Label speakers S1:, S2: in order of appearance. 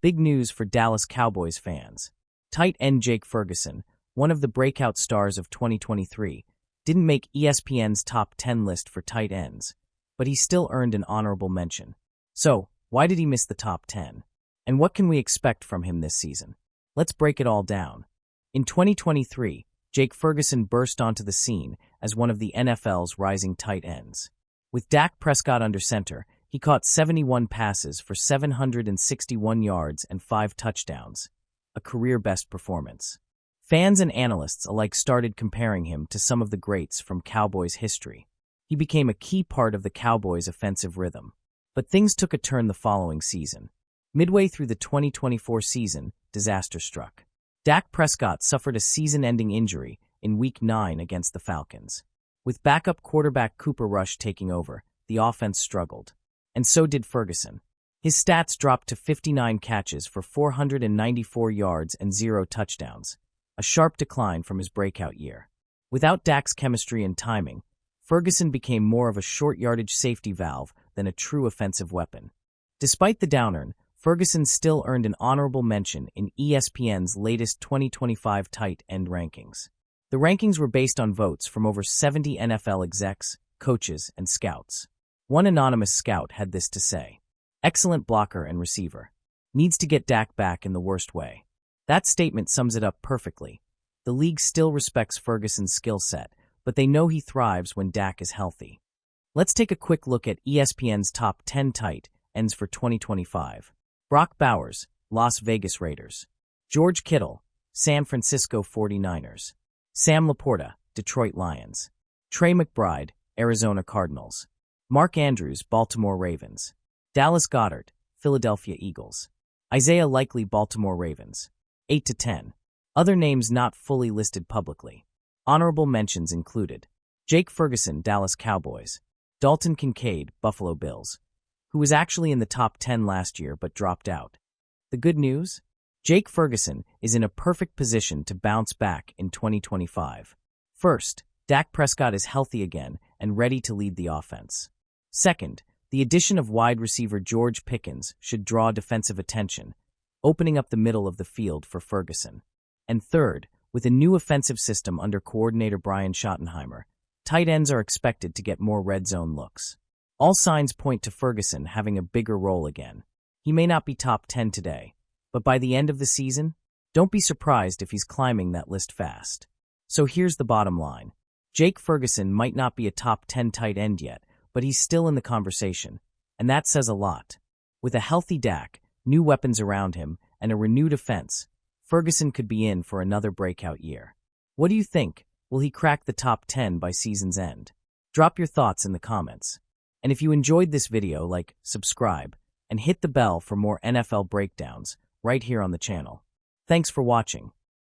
S1: Big news for Dallas Cowboys fans. Tight end Jake Ferguson, one of the breakout stars of 2023, didn't make ESPN's top 10 list for tight ends, but he still earned an honorable mention. So, why did he miss the top 10? And what can we expect from him this season? Let's break it all down. In 2023, Jake Ferguson burst onto the scene as one of the NFL's rising tight ends. With Dak Prescott under center, he caught 71 passes for 761 yards and 5 touchdowns, a career-best performance. Fans and analysts alike started comparing him to some of the greats from Cowboys history. He became a key part of the Cowboys' offensive rhythm. But things took a turn the following season. Midway through the 2024 season, disaster struck. Dak Prescott suffered a season-ending injury in Week 9 against the Falcons. With backup quarterback Cooper Rush taking over, the offense struggled. And so did Ferguson. His stats dropped to 59 catches for 494 yards and 0 touchdowns, a sharp decline from his breakout year. Without Dak's chemistry and timing, Ferguson became more of a short-yardage safety valve than a true offensive weapon. Despite the downturn, Ferguson still earned an honorable mention in ESPN's latest 2025 tight end rankings. The rankings were based on votes from over 70 NFL execs, coaches, and scouts. One anonymous scout had this to say: "Excellent blocker and receiver. Needs to get Dak back in the worst way." That statement sums it up perfectly. The league still respects Ferguson's skill set, but they know he thrives when Dak is healthy. Let's take a quick look at ESPN's top 10 tight ends for 2025. Brock Bowers, Las Vegas Raiders. George Kittle, San Francisco 49ers. Sam Laporta, Detroit Lions. Trey McBride, Arizona Cardinals. Mark Andrews, Baltimore Ravens. Dallas Goedert, Philadelphia Eagles. Isaiah Likely, Baltimore Ravens. 8 to 10. Other names not fully listed publicly. Honorable mentions included Jake Ferguson, Dallas Cowboys. Dalton Kincaid, Buffalo Bills, who was actually in the top 10 last year but dropped out. The good news? Jake Ferguson is in a perfect position to bounce back in 2025. First, Dak Prescott is healthy again and ready to lead the offense. Second, the addition of wide receiver George Pickens should draw defensive attention, opening up the middle of the field for Ferguson. And third, with a new offensive system under coordinator Brian Schottenheimer, tight ends are expected to get more red zone looks. All signs point to Ferguson having a bigger role again. He may not be top 10 today, but by the end of the season, don't be surprised if he's climbing that list fast. So here's the bottom line. Jake Ferguson might not be a top 10 tight end yet, but he's still in the conversation, and that says a lot. With a healthy Dak, new weapons around him, and a renewed offense, Ferguson could be in for another breakout year. What do you think? Will he crack the top 10 by season's end? Drop your thoughts in the comments. And if you enjoyed this video, subscribe, and hit the bell for more NFL breakdowns right here on the channel. Thanks for watching.